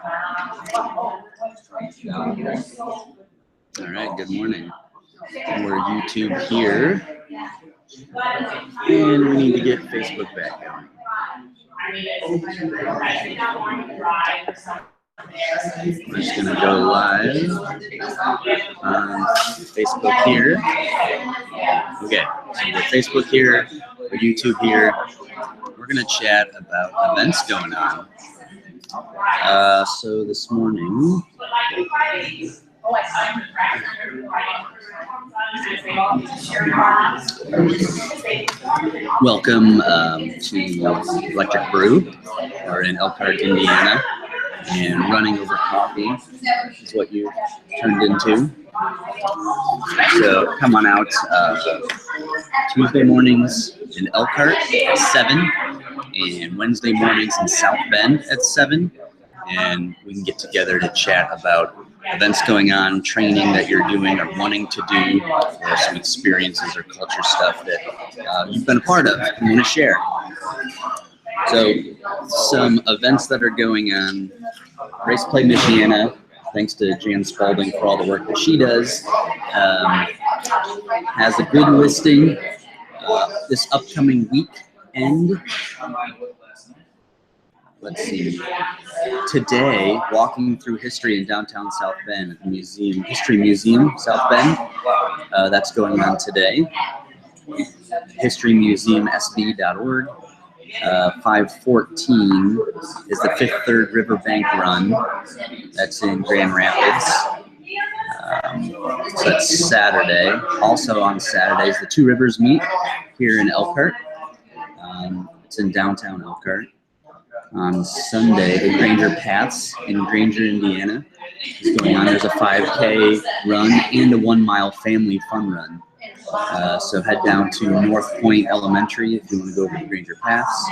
All right, good morning. We're YouTube here, and we need to get Facebook back going. We're just going to go live on Facebook here. Okay, so we're Facebook here, we're YouTube here. We're going to chat about events going on. So this morning, welcome to Electric Brew. We're in Elkhart, Indiana, and running over coffee is what you turned into. So come on out Tuesday mornings in Elkhart at 7, and Wednesday mornings in South Bend at 7, and we can get together to chat about events going on, training that you're doing or wanting to do, or some experiences or culture stuff that you've been a part of and want to share. So some events that are going on: Race Play Michiana, thanks to Jan Spalding for all the work that she does, has a good listing this upcoming weekend. Let's see. Today, walking through history in downtown South Bend at the museum, History Museum, South Bend. That's going on today. HistoryMuseumSB.org. 5:14 is the Fifth Third Riverbank Run. That's in Grand Rapids. So that's Saturday. Also on Saturdays, the Two Rivers meet here in Elkhart. It's in downtown Elkhart. On Sunday, the Granger Paths in Granger, Indiana is going on. There's a 5K run and a 1-mile family fun run. So head down to North Point Elementary if you want to go over the Granger Paths.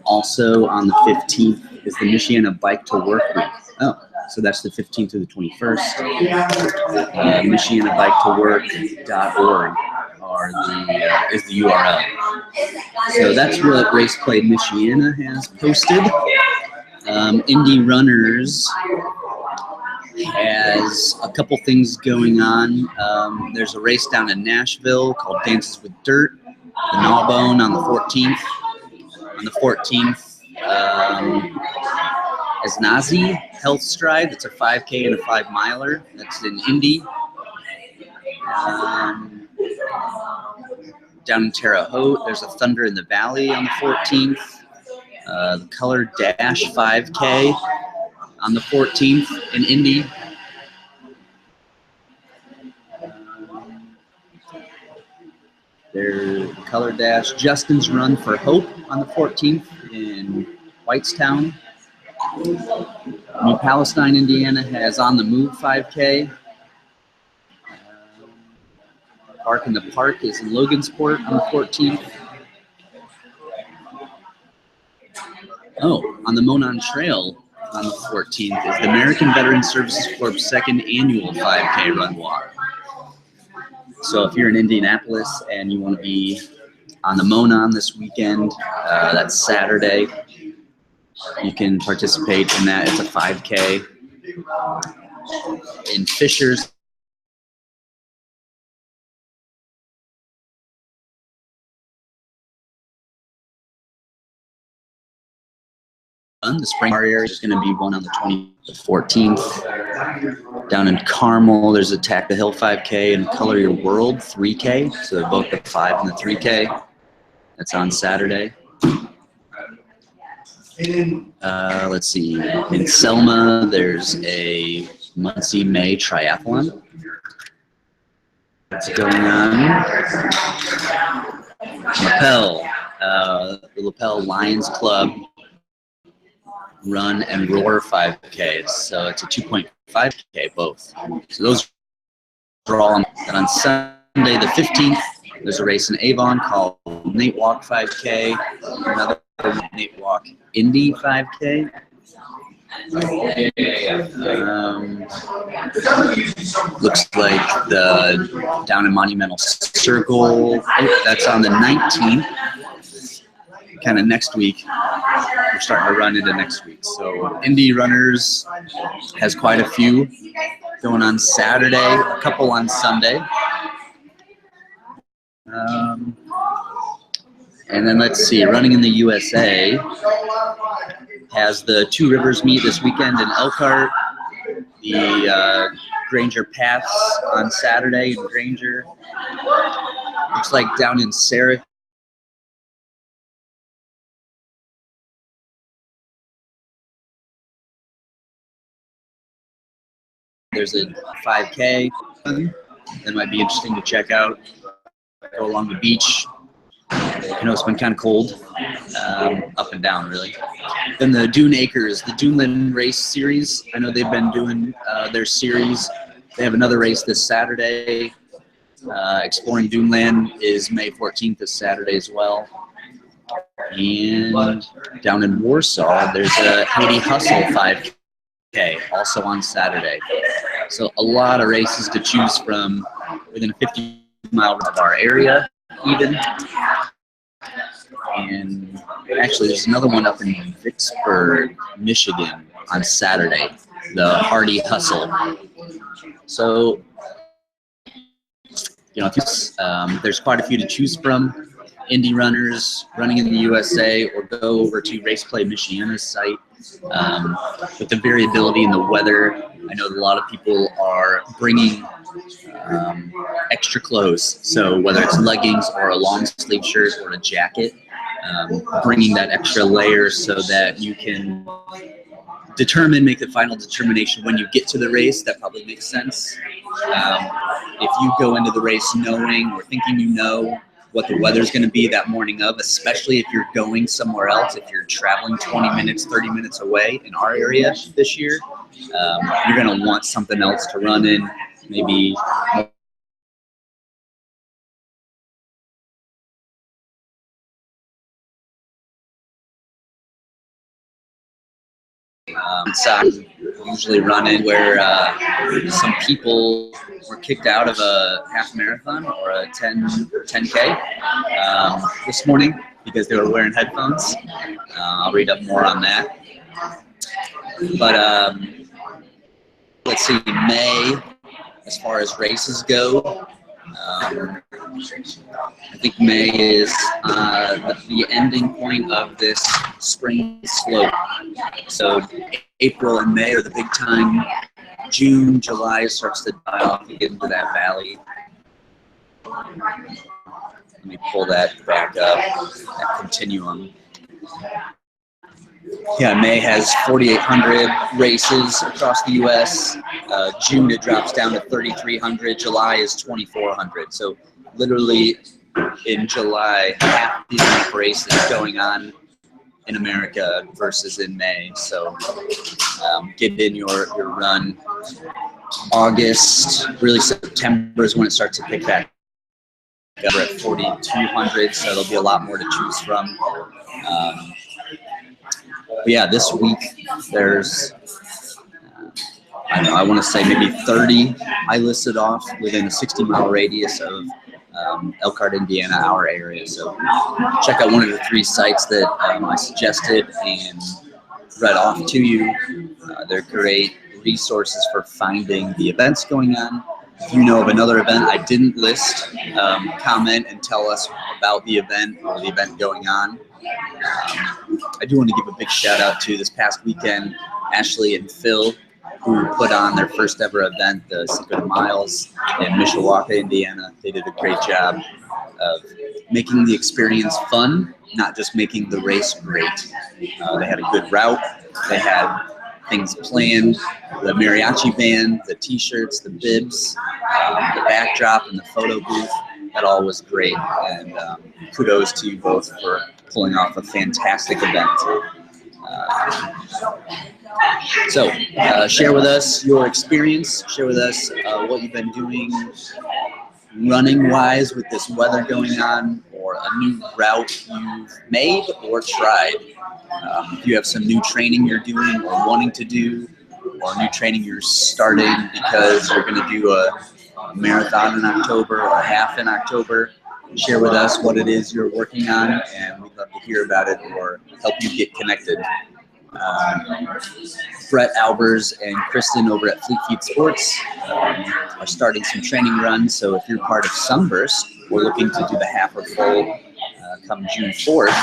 Also on the 15th is the Michiana Bike to Work Week. Oh, so that's the 15th to the 21st. MichianaBikeToWork.org is the URL. So that's what Race Play Michiana has posted. Indie Runners has a couple things going on. There's a race down in Nashville called Dances with Dirt, the Gnawbone on the 14th. On the 14th, Asnazi Health Stride. That's a 5K and a 5-miler. That's in Indy. Down in Terre Haute, there's a Thunder in the Valley on the 14th. The Color Dash 5K on the 14th in Indy. There's Color Dash Justin's Run for Hope on the 14th in Whitestown. New Palestine, Indiana has On the Move 5K. Bark in the Park is in Logansport on the 14th. Oh, on the Monon Trail on the 14th is the American Veteran Services Corps' 2nd annual 5K run walk. So if you're in Indianapolis and you want to be on the Monon this weekend, that's Saturday, you can participate in that. It's a 5K. In Fishers, the spring area is going to be one on the 14th. Down in Carmel, there's a Tack the Hill 5K and Color Your World 3K. So they're both the 5 and the 3K. That's on Saturday. Let's see. In Selma, there's a Muncie May Triathlon. That's going on. The Lapel Lions Club Run and Roar 5K. So it's a 2.5K both. So those are all on. And on Sunday the 15th, there's a race in Avon called Nate Walk 5K. Another Nate Walk Indy 5K. Looks like the down in Monumental Circle. That's on the 19th. kind of next week. We're starting to run into next week. So Indy Runners has quite a few going on Saturday, a couple on Sunday. And then let's see, Running in the USA has the Two Rivers meet this weekend in Elkhart, the Granger Paths on Saturday in Granger. Looks like down in Sarah. There's a 5K that might be interesting to check out. Go along the beach. I know it's been kind of cold, up and down really. Then the Dune Acres, the Duneland Race Series. I know they've been doing their series. They have another race this Saturday. Exploring Duneland is May 14th this Saturday as well. And down in Warsaw, there's a Haiti Hustle 5K also on Saturday. So a lot of races to choose from within a 50-mile of our area even. And actually there's another one up in Vicksburg, Michigan on Saturday, the Hardy Hustle. So, you know, there's quite a few to choose from. Indy Runners, Running in the USA, or go over to Race Play Michiana's site. With the variability in the weather, I know that a lot of people are bringing extra clothes. So whether it's leggings or a long sleeve shirt or a jacket, bringing that extra layer so that you can make the final determination when you get to the race. That probably makes sense. If you go into the race knowing or thinking you know what the weather's going to be that morning of, especially if you're going somewhere else, if you're traveling 20 minutes, 30 minutes away in our area this year, you're going to want something else to run in, maybe usually run in where some people were kicked out of a half marathon or a 10K this morning because they were wearing headphones. I'll read up more on that. But let's see, May, as far as races go, I think May is the ending point of this spring slope. So April and May are the big time. June, July starts to die off. You get into that valley. Let me pull that back up, that continuum. Yeah, May has 4,800 races across the U.S. June it drops down to 3,300. July is 2,400. So literally in July, half the amount of races going on in America versus in May. So get in your run. August, really September is when it starts to pick back up. We're at 4,200, so there'll be a lot more to choose from. But yeah, this week there's, I want to say maybe 30 I listed off within a 60-mile radius of Elkhart, Indiana, our area. So check out one of the 3 sites that I suggested and read off to you. They're great resources for finding the events going on. If you know of another event I didn't list, comment and tell us about the event or the event going on. I do want to give a big shout out to this past weekend, Ashley and Phil, who put on their first ever event, the Cinco de Miles in Mishawaka, Indiana. They did a great job of making the experience fun, not just making the race great. They had a good route. They had things planned, the mariachi band, the t-shirts, the bibs, the backdrop, and the photo booth. That all was great, and kudos to you both for pulling off a fantastic event. So share with us your experience, share with us what you've been doing running-wise with this weather going on, or a new route you've made or tried. If you have some new training you're doing or wanting to do, or new training you're starting because you're going to do a marathon in October or a half in October, share with us what it is you're working on, and we'd love to hear about it or help you get connected. Brett Albers and Kristen over at Fleet Feet Sports are starting some training runs. So if you're part of Sunburst, we're looking to do the half or full come June 4th.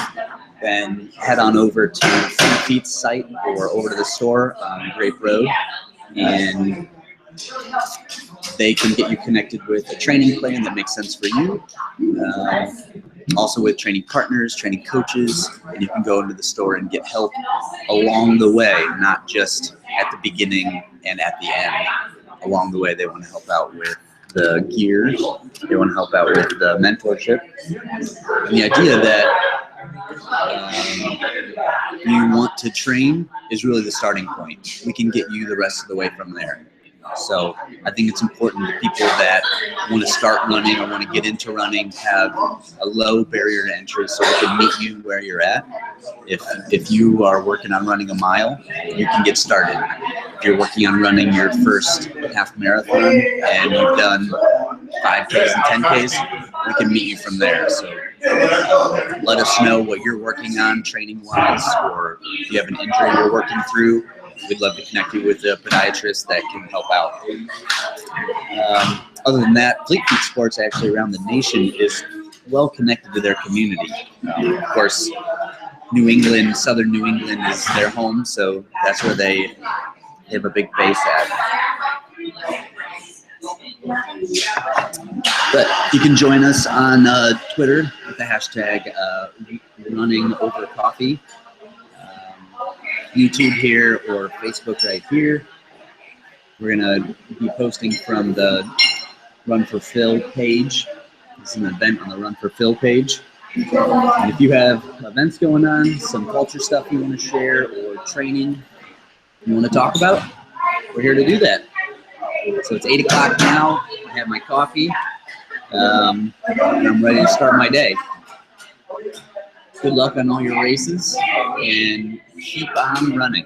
Then head on over to Fleet Feet's site or over to the store on Grape Road, and they can get you connected with a training plan that makes sense for you. Also with training partners, training coaches, and you can go into the store and get help along the way, not just at the beginning and at the end. Along the way, they want to help out with the gear, they want to help out with the mentorship, and the idea that you want to train is really the starting point. We can get you the rest of the way from there. So I think it's important that people that want to start running or want to get into running have a low barrier to entry so we can meet you where you're at. If you are working on running a mile, you can get started. If you're working on running your first half marathon and you've done 5Ks and 10Ks, we can meet you from there. So let us know what you're working on training-wise, or if you have an injury you're working through. We'd love to connect you with a podiatrist that can help out. Other than that, Fleet Feet Sports actually around the nation is well connected to their community. Of course, New England, Southern New England is their home, so that's where they have a big base at. But you can join us on Twitter with the hashtag #RunningOverCoffee. YouTube here or Facebook right here. We're gonna be posting from the Run for Phil page. This is an event on the Run for Phil page. And if you have events going on, some culture stuff you want to share, or training you want to talk about, we're here to do that. So it's 8 o'clock now. I have my coffee, and I'm ready to start my day. Good luck on all your races, and keep on running.